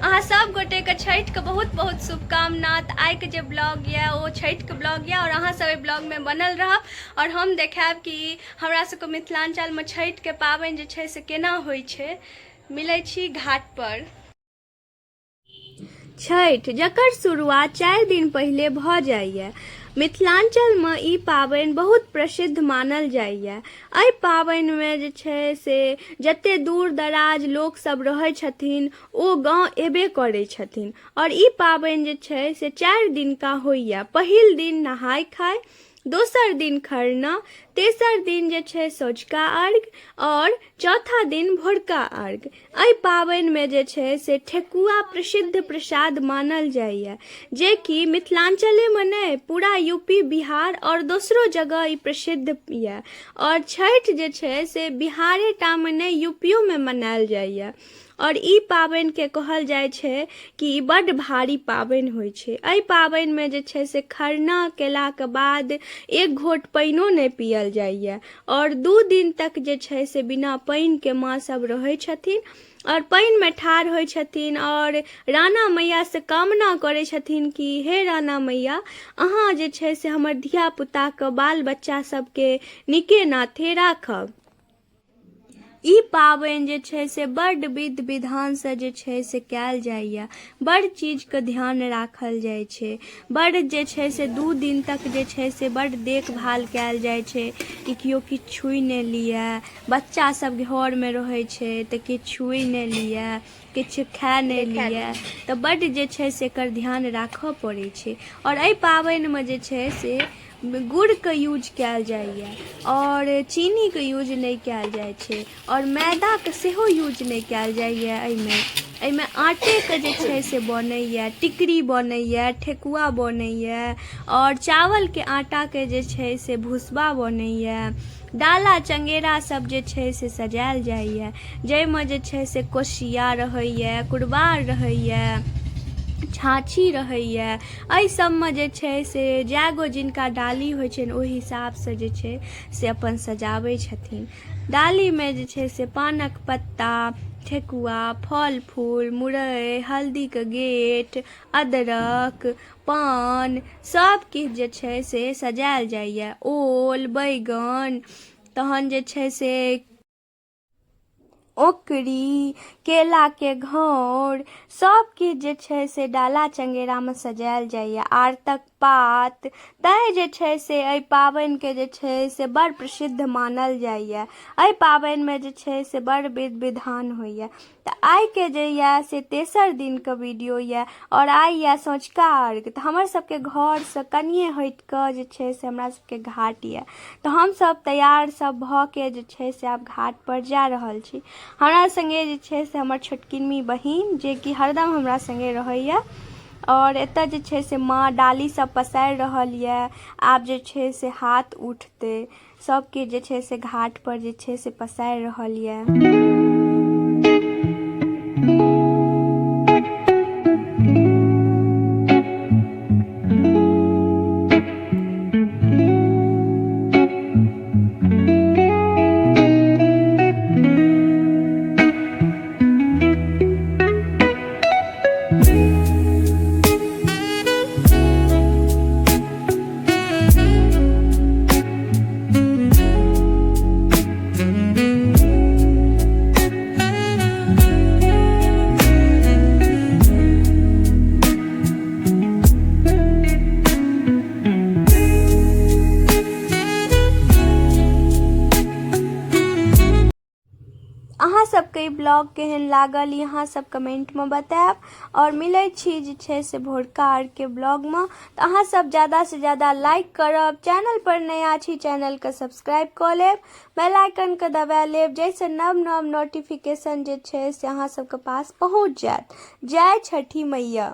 अहाँ सब गोटे के छठ के बहुत बहुत शुभकामना। आई के जो ब्लॉग या वो छठ के ब्लॉग या और अहाँ सब ब्लॉग में बनल रहब और हम देखाब कि हमरा सबके मिथिलांचल में छठ के पाबनि जे छै से केना होइ छै। मिलै छी घाट पर। छठ जकर शुरुआत 4 दिन पहले भ जाइए। मिथिलांचल में ई पाबनि बहुत प्रसिद्ध मानल जाइए। एहि पाबनि में जे छै से जते दूर दराज लोक सब रहै छथिन ओ गांव एबे करै छथिन और ई पाबनि जे छै से 4 दिन का होइए। पहिल दिन नहाय खाय, दोसर दिन खरना, तेसर दिन जे छै सँझुका अर्घ और चौथा दिन भोरका अर्घ। एहि पाबनि में जे छै से ठेकुआ प्रसिद्ध प्रसाद मानल जाइए, जे कि मिथिलांचले में नहीं पूरा यूपी बिहार और दोसरो जगह ई प्रसिद्ध ये। और छठ जे छै से बिहारे टा में नहीं यूपीओ में मनायल जाइए और ई पाबनि के कहल जाय छै कि बड़ भारी पाबनि होइ छै। एहि पाबनि में जे छै से खरना केला के बाद एक घोट पानिओ नहीं पियल जाइए और 2 दिन तक जे छै से बिना पानि के माँ सब रहै छथिन और पानि में ठाढ़ होइ छथिन और राना मैया से कामना करै छथिन कि हे राना मैया अहाँ जे छै से हमर धिया पुता के बाल बच्चा सबके नीके नाथे राखब। ई पाबनि जे छै से बड़ विध विधान से जे छै से कयल जाइए। बड़ चीज के ध्यान राखल जाइ छै। बड़ जे छै से 2 दिन तक जे छै से बड़ देखभाल कयल जाइ छै कि केओ किछु छुइ नहि लिअ। बच्चा सब घर में रहै छै तऽ किछु छुइ नहि लिअ, किछु खाए नहि लिअ, तऽ बड़ जे छै से एकर ध्यान राखऽ पड़ै छै। और एहि पाबनि में जे छै से गुड़ के यूज कयल जाइए और चीनी के यूज नहीं कयल जाइ छै और मैदा के सेहो यूज नहीं कयल जाइए। एहिमे आटे के जे छै से बनैए, टिकरी बनैए, ठेकुआ बनैए और चावल के आटा के जे छै से भुसबा बनैए। डाला चंगेरा सब जे छै से सजायल जाइए, जाहिमे जे छै से कोसिया रहैए, कुरबार रहैए, छाछी रहैए। एहि सबमे जे छै से जैगो जिनका डाली होइ छनि ओहि हिसाब से जे छै से अपन सजाबै छथिन। डाली में जे छै से पानक पत्ता, ठेकुआ, फल फूल, मुरई, हल्दी के गेट, अदरक, पान सब किछु जे छै से सजायल जाइए। ओल, बैगन, तहन जे छै से ओकरी, केला के घौर सब किछु जे छै से डाला चंगेरा में सजायल जाइए। आरतक पात तैं जे छै से एहि पाबनि के जे छै से बड़ प्रसिद्ध मानल जाइए। एहि पाबनि में जे छै से बड़ विध विधान होइए। तऽ आइ के जे यऽ से तेसर दिन के वीडियो यऽ और आइ यऽ सँझुका अर्घ। तऽ हमर सबके घर से कनिए हटि कऽ जे छै से हमरा सबके घाट यऽ, तऽ हम सब तैयार सब भऽ के जे छै से आब घाट पर जा रहल छी। हमरा संगे जे छै से हमर छोटकिनमी बहिन जे कि हरदम हमरा संगे रहैए और एतऽ जे छै से माँ डाली सब पसारि रहल यऽ। आब जे छै से हाथ उठतै, सबके जे छै से घाट पर जे छै से पसारि रहल यऽ। अहाँ सबके ब्लॉग केहन लागल यहाँ सब कमेंट में बताएब और मिलै छी जे छै से भोरका अर्घ के ब्लॉग में। तो अहाँ सब ज्यादा से ज्यादा लाइक करब, चैनल पर नया छी चैनल के सब्सक्राइब कर लेब, बेल आइकन के दबा लेब, जैसे नव नव नोटिफिकेशन जे छै से अहाँ सबके पास पहुंच जायत। जय छठी मैया।